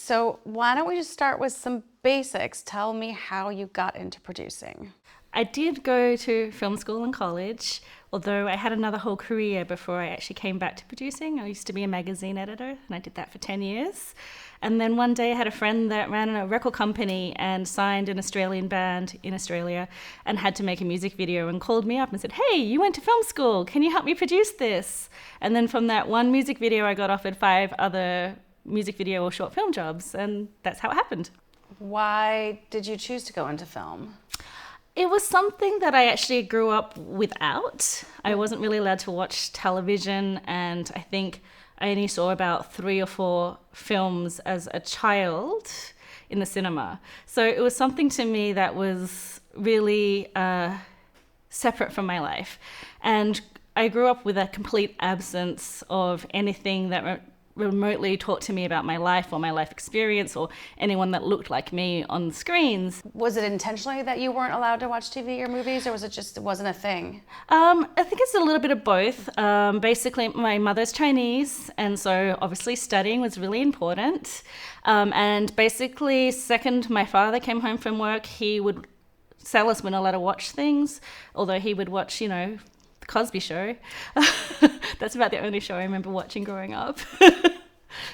So why don't we just start with some basics? Tell me how you got into producing. I did go to film school and college, although I had another whole career before I actually came back to producing. I used to be a magazine editor, and I did that for 10 years. And then one day I had a friend that ran a record company and signed an Australian band in Australia and had to make a music video and called me up and said, "Hey, you went to film school. Can you help me produce this?" And then from that one music video, I got offered 5 other music video or short film jobs, and that's how it happened. Why did you choose to go into film? It was something that I actually grew up without. I wasn't really allowed to watch television, and I think I only saw about 3 or 4 films as a child in the cinema. So it was something to me that was really separate from my life. And I grew up with a complete absence of anything that remotely talked to me about my life or my life experience or anyone that looked like me on the screens. Was it intentionally that you weren't allowed to watch TV or movies, or was it just it wasn't a thing? I think it's a little bit of both. Basically, my mother's Chinese, and so obviously studying was really important. And basically, second my father came home from work, he would tell us we're not allowed to watch things, although he would watch, The Cosby Show. That's about the only show I remember watching growing up.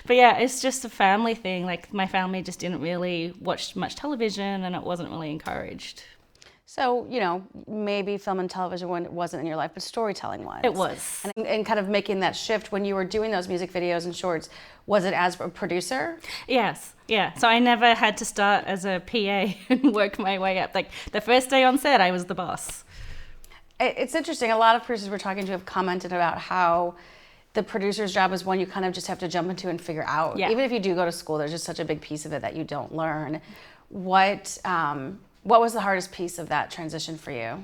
But yeah, it's just a family thing. Like, my family just didn't really watch much television, and it wasn't really encouraged. So, maybe film and television wasn't in your life, but storytelling was. It was. And kind of making that shift when you were doing those music videos and shorts, was it as a producer? Yes, yeah. So I never had to start as a PA and work my way up. Like, the first day on set, I was the boss. It's interesting. A lot of producers we're talking to have commented about how the producer's job is one you kind of just have to jump into and figure out. Yeah. Even if you do go to school, there's just such a big piece of it that you don't learn. What was the hardest piece of that transition for you?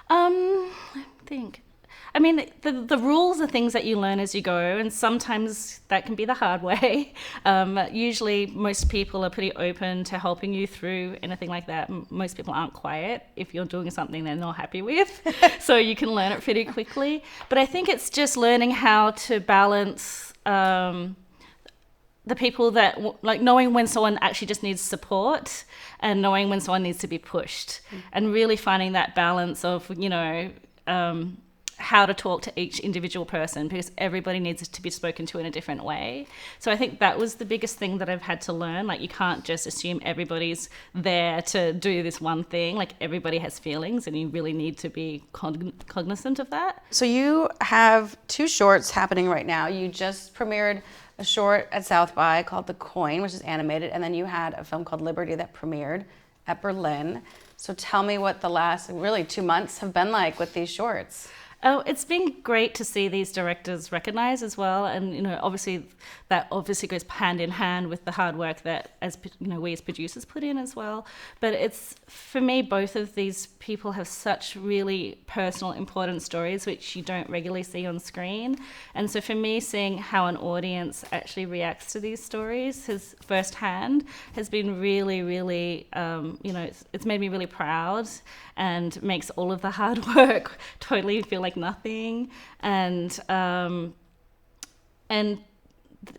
I think. I mean, the rules are things that you learn as you go, and sometimes that can be the hard way. Usually, most people are pretty open to helping you through anything like that. Most people aren't quiet if you're doing something they're not happy with, so you can learn it pretty quickly. But I think it's just learning how to balance the people that, like, knowing when someone actually just needs support and knowing when someone needs to be pushed, and really finding that balance of, how to talk to each individual person, because everybody needs to be spoken to in a different way. So I think that was the biggest thing that I've had to learn. Like, you can't just assume everybody's there to do this one thing. Like, everybody has feelings, and you really need to be cognizant of that. So you have 2 shorts happening right now. You just premiered a short at South by called The Coin, which is animated, and then you had a film called Liberty that premiered at Berlin. So tell me what the last, really 2 months have been like with these shorts. Oh, it's been great to see these directors recognized as well, and obviously that goes hand in hand with the hard work that we as producers put in as well. But it's, for me, both of these people have such really personal, important stories which you don't regularly see on screen, and so for me, seeing how an audience actually reacts to these stories firsthand has been really, really, it's made me really proud and makes all of the hard work totally feel like nothing. And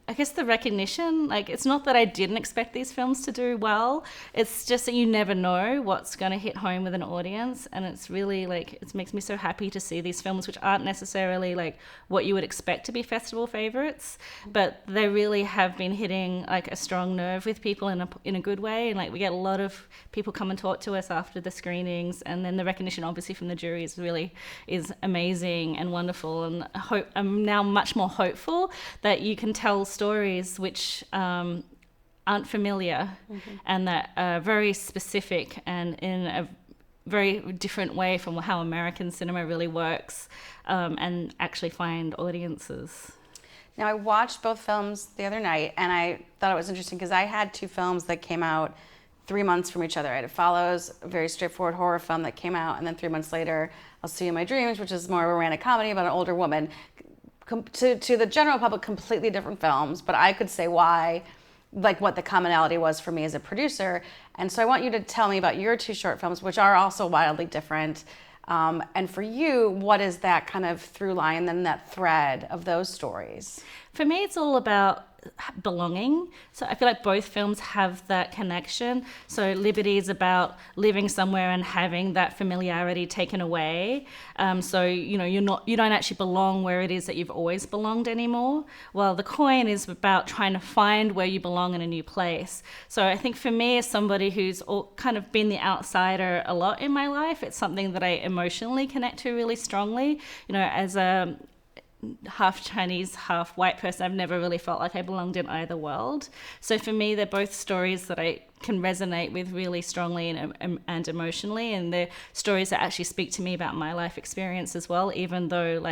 I guess the recognition, like, it's not that I didn't expect these films to do well, it's just that you never know what's going to hit home with an audience, and it's really, like, it makes me so happy to see these films which aren't necessarily like what you would expect to be festival favorites, but they really have been hitting like a strong nerve with people in a good way. And like, we get a lot of people come and talk to us after the screenings, and then the recognition obviously from the jury is amazing and wonderful, and I'm now much more hopeful that you can tell stories which aren't familiar, and that are very specific and in a very different way from how American cinema really works, and actually find audiences. Now, I watched both films the other night, and I thought it was interesting because I had 2 films that came out 3 months from each other. I had It Follows, a very straightforward horror film that came out, and then 3 months later, I'll See You in My Dreams, which is more of a romantic comedy about an older woman. To the general public, completely different films, but I could say why, like, what the commonality was for me as a producer. And so I want you to tell me about your 2 short films, which are also wildly different. And for you, what is that kind of through line and that thread of those stories? For me, it's all about belonging. So I feel like both films have that connection. So Liberty is about living somewhere and having that familiarity taken away. So you don't actually belong where it is that you've always belonged anymore. While The Coin is about trying to find where you belong in a new place. So I think for me, as somebody who's kind of been the outsider a lot in my life, it's something that I emotionally connect to really strongly. As a half Chinese, half white person, I've never really felt like I belonged in either world. So for me, they're both stories that I can resonate with really strongly and emotionally, and they're stories that actually speak to me about my life experience as well, even though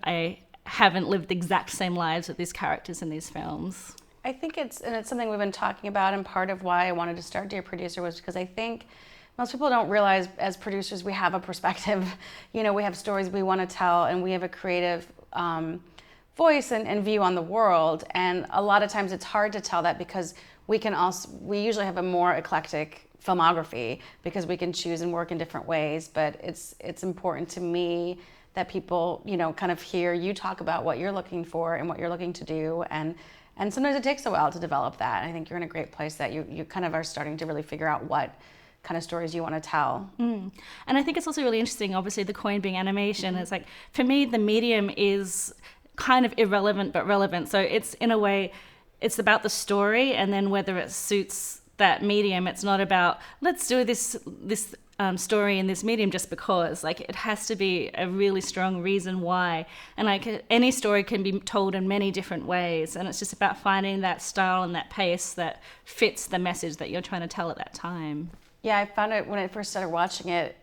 I haven't lived the exact same lives of these characters in these films. I think it's something we've been talking about, and part of why I wanted to start Dear Producer was because I think most people don't realize as producers we have a perspective. We have stories we want to tell, and we have a creative voice and view on the world. And a lot of times it's hard to tell that because we usually have a more eclectic filmography because we can choose and work in different ways. But it's important to me that people, kind of hear you talk about what you're looking for and what you're looking to do. And sometimes it takes a while to develop that. I think you're in a great place that you kind of are starting to really figure out what kind of stories you want to tell. And I think it's also really interesting, obviously The Coin being animation, it's like, for me, the medium is kind of irrelevant but relevant. So it's, in a way, it's about the story, and then whether it suits that medium. It's not about, let's do this story in this medium just because. It has to be a really strong reason why. And any story can be told in many different ways, and it's just about finding that style and that pace that fits the message that you're trying to tell at that time. Yeah, I found it when I first started watching it.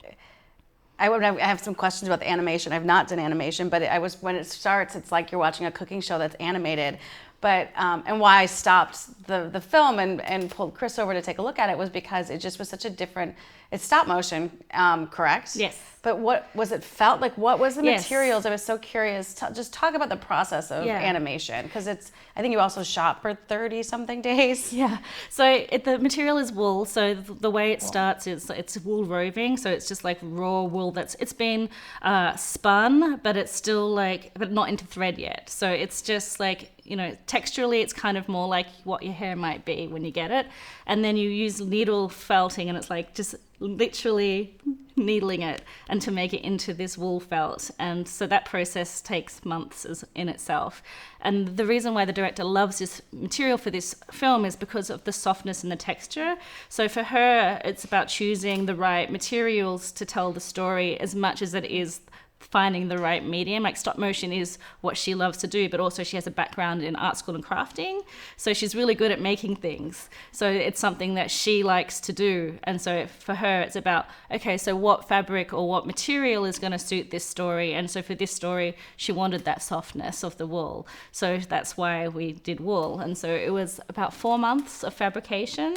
I have some questions about the animation. I've not done animation, but when it starts, it's like you're watching a cooking show that's animated. But and why I stopped the film and pulled Chris over to take a look at it was because it just was such a different. It's stop motion, correct? Yes. But what was it felt like? What was the Yes. materials? I was so curious. Just talk about the process of animation, because I think you also shot for 30-something days. Yeah. So the material is wool. So the way it starts is it's wool roving. So it's just like raw wool it's been spun, but it's still but not into thread yet. So it's just texturally, it's kind of more like what your hair might be when you get it. And then you use needle felting, and it's just literally needling it and to make it into this wool felt. And so that process takes months in itself. And the reason why the director loves this material for this film is because of the softness and the texture. So for her, it's about choosing the right materials to tell the story as much as it is finding the right medium. Stop motion is what she loves to do, but also she has a background in art school and crafting, so she's really good at making things. So it's something that she likes to do, and so for her it's about, okay, so what fabric or what material is going to suit this story. And so for this story she wanted that softness of the wool, so that's why we did wool. And so it was about 4 months of fabrication.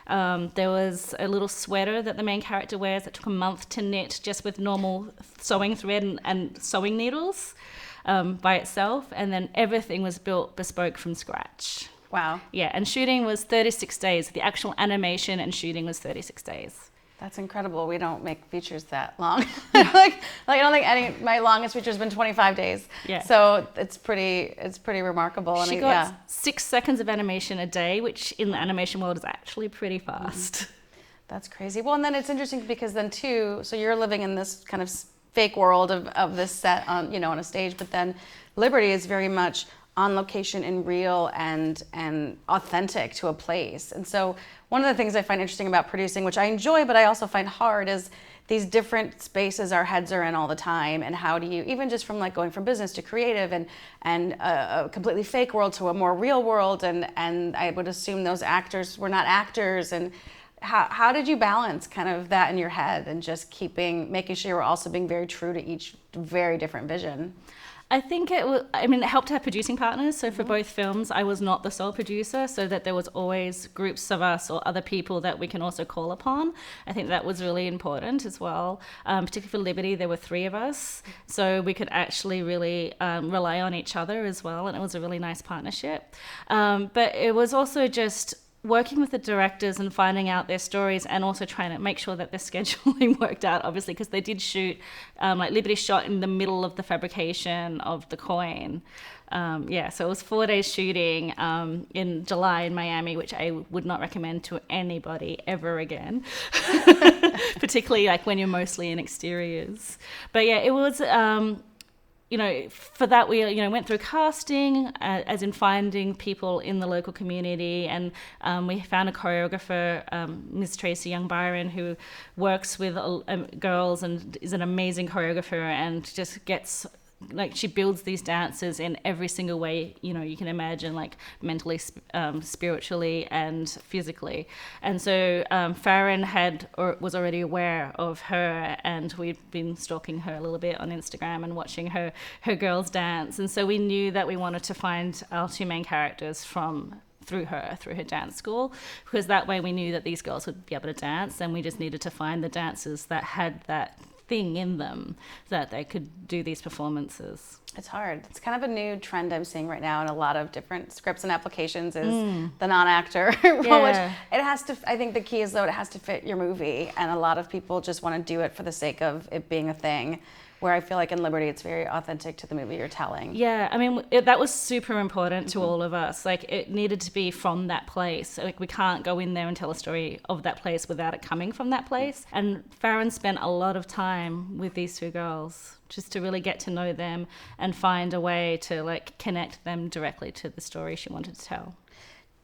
There was a little sweater that the main character wears that took a month to knit just with normal sewing thread and sewing needles by itself. And then everything was built bespoke from scratch. Wow. Yeah, and shooting was 36 days. The actual animation and shooting was 36 days. That's incredible. We don't make features that long. I don't think my longest feature has been 25 days. Yeah. So it's pretty remarkable. She got 6 seconds of animation a day, which in the animation world is actually pretty fast. Mm-hmm. That's crazy. Well, and then it's interesting because then too, so you're living in this kind of fake world of this set on a stage, but then Liberty is very much on location and real and authentic to a place. And so one of the things I find interesting about producing, which I enjoy but I also find hard, is these different spaces our heads are in all the time, and how do you, even just from going from business to creative and a completely fake world to a more real world, and I would assume those actors were not actors, and how did you balance kind of that in your head and just making sure you were also being very true to each very different vision? I think it helped to have producing partners. So for both films, I was not the sole producer, so that there was always groups of us or other people that we can also call upon. I think that was really important as well. Particularly for Liberty, there were 3 of us, so we could actually really rely on each other as well, and it was a really nice partnership. But it was also just working with the directors and finding out their stories, and also trying to make sure that their scheduling worked out, obviously, because they did shoot, like Liberty shot in the middle of the fabrication of the coin. So it was 4 days shooting in July in Miami, which I would not recommend to anybody ever again, particularly like when you're mostly in exteriors. But yeah, it was... for that we, went through casting, as in finding people in the local community, and we found a choreographer, Ms. Tracy Young Byron, who works with girls and is an amazing choreographer, and just gets, like, she builds these dances in every single way, you can imagine, like mentally, spiritually and physically. And so Farron was already aware of her, and we'd been stalking her a little bit on Instagram and watching her girls dance. And so we knew that we wanted to find our two main characters through her dance school, because that way we knew that these girls would be able to dance, and we just needed to find the dancers that had that thing in them that they could do these performances. It's hard. It's kind of a new trend I'm seeing right now in a lot of different scripts and applications is the non-actor. Yeah. Which it has to, I think the key is, though, it has to fit your movie, and a lot of people just want to do it for the sake of it being a thing, where I feel like in Liberty it's very authentic to the movie you're telling. Yeah, I mean, that was super important to all of us. Like, it needed to be from that place. Like, we can't go in there and tell a story of that place without it coming from that place. And Farron spent a lot of time with these two girls just to really get to know them and find a way to, like, connect them directly to the story she wanted to tell.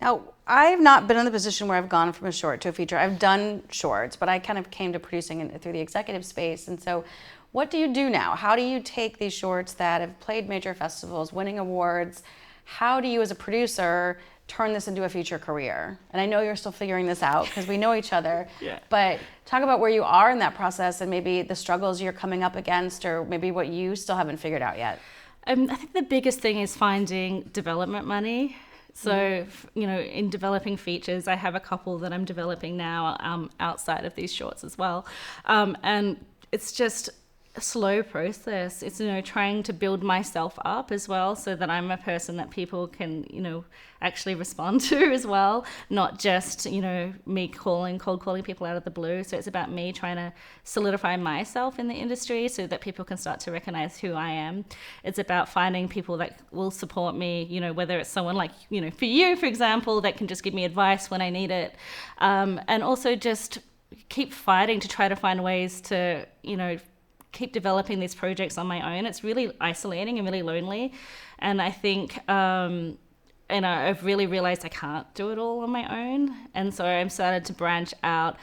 Now, I've not been in the position where I've gone from a short to a feature. I've done shorts, but I kind of came to producing it through the executive space. And so what do you do now? How do you take these shorts that have played major festivals, winning awards? How do you, as a producer, turn this into a feature career? And I know you're still figuring this out because we know each other. Yeah. But talk about where you are in that process, and maybe the struggles you're coming up against, or maybe what you still haven't figured out yet. I think the biggest thing is finding development money. So, in developing features, I have a couple that I'm developing now outside of these shorts as well. And it's just a slow process. It's, trying to build myself up as well, so that I'm a person that people can, actually respond to as well, not just, me cold calling people out of the blue. So it's about me trying to solidify myself in the industry so that people can start to recognize who I am. It's about finding people that will support me, whether it's someone like, for you, for example, that can just give me advice when I need it. And also just keep fighting to try to find ways to, keep developing these projects on my own. It's really isolating and really lonely. And I think, I've really realized I can't do it all on my own. And so I'm started to branch out.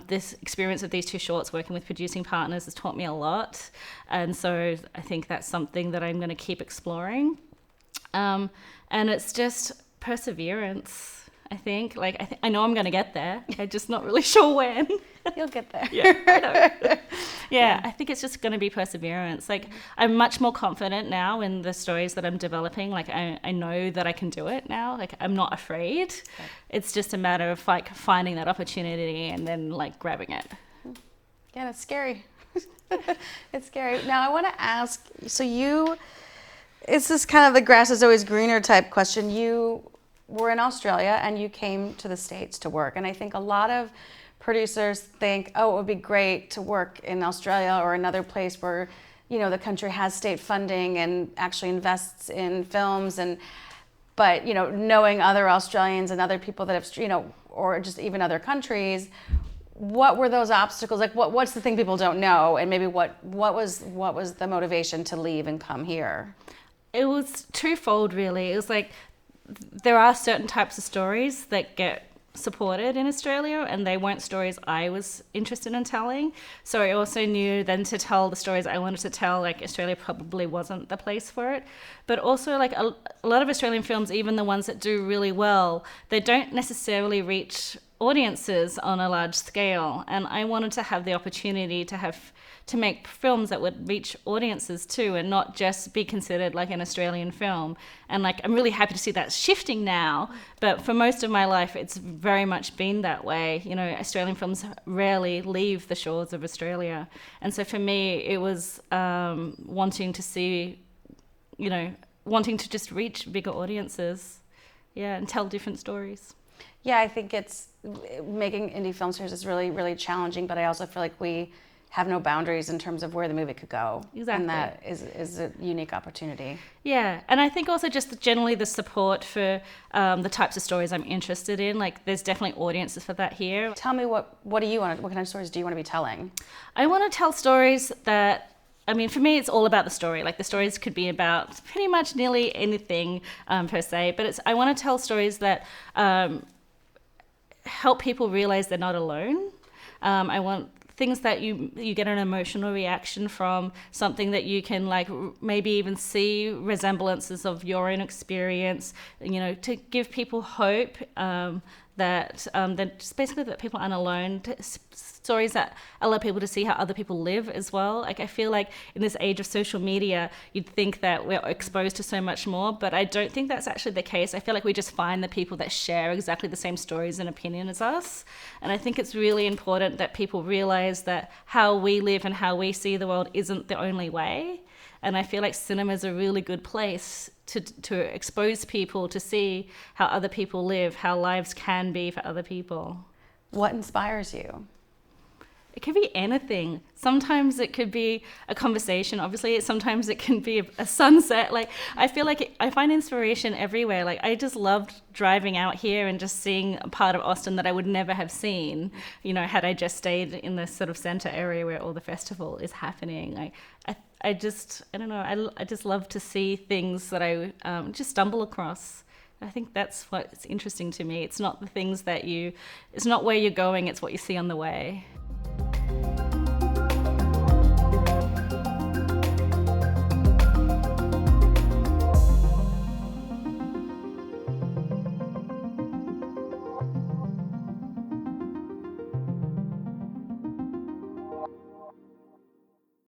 This experience of these two shorts working with producing partners has taught me a lot. And so I think that's something that I'm going to keep exploring. And it's just perseverance. I think, I know I'm going to get there. I'm just not really sure when. You'll get there. Yeah, I know. Yeah, I think it's just going to be perseverance. I'm much more confident now in the stories that I'm developing. I know that I can do it now. I'm not afraid. Okay. It's just a matter of finding that opportunity and then grabbing it. Yeah, it's scary. It's scary. Now I want to ask, it's this kind of the grass is always greener type question. You were in Australia and you came to the States to work. And I think a lot of producers think, it would be great to work in Australia or another place where, the country has state funding and actually invests in films. But knowing other Australians and other people that have, or just even other countries, what were those obstacles? What's the thing people don't know? And maybe what was the motivation to leave and come here? It was twofold, really. It was there are certain types of stories that get supported in Australia, and they weren't stories I was interested in telling. So I also knew then to tell the stories I wanted to tell, Australia probably wasn't the place for it. But also a lot of Australian films, even the ones that do really well, they don't necessarily reach audiences on a large scale. And I wanted to have the opportunity to make films that would reach audiences too, and not just be considered an Australian film. And I'm really happy to see that shifting now, but for most of my life it's very much been that way. Australian films rarely leave the shores of Australia. And so for me it was wanting to just reach bigger audiences, and tell different stories. Yeah, I think it's making indie film stars is really, really challenging, but I also feel like we have no boundaries in terms of where the movie could go. Exactly. And that is a unique opportunity. Yeah, and I think also just generally the support for the types of stories I'm interested in. Like, there's definitely audiences for that here. Tell me what do you want? What kind of stories do you want to be telling? I want to tell stories that, I mean, for me, it's all about the story. Like, the stories could be about pretty much nearly anything per se, but I want to tell stories that help people realize they're not alone. I want things that you get an emotional reaction from, something that you can like maybe even see resemblances of your own experience, you know, to give people hope that just basically that people aren't alone. Stories that allow people to see how other people live as well. Like, I feel like in this age of social media, you'd think that we're exposed to so much more, but I don't think that's actually the case. I feel like we just find the people that share exactly the same stories and opinion as us. And I think it's really important that people realize that how we live and how we see the world isn't the only way. And I feel like cinema is a really good place to expose people to see how other people live, how lives can be for other people. What inspires you? It could be anything. Sometimes it could be a conversation. Obviously, sometimes it can be a sunset. Like, I feel like I find inspiration everywhere. Like, I just loved driving out here and just seeing a part of Austin that I would never have seen, you know, had I just stayed in the sort of center area where all the festival is happening. Like, I don't know. I just love to see things that I just stumble across. I think that's what's interesting to me. It's not the things it's not where you're going, it's what you see on the way.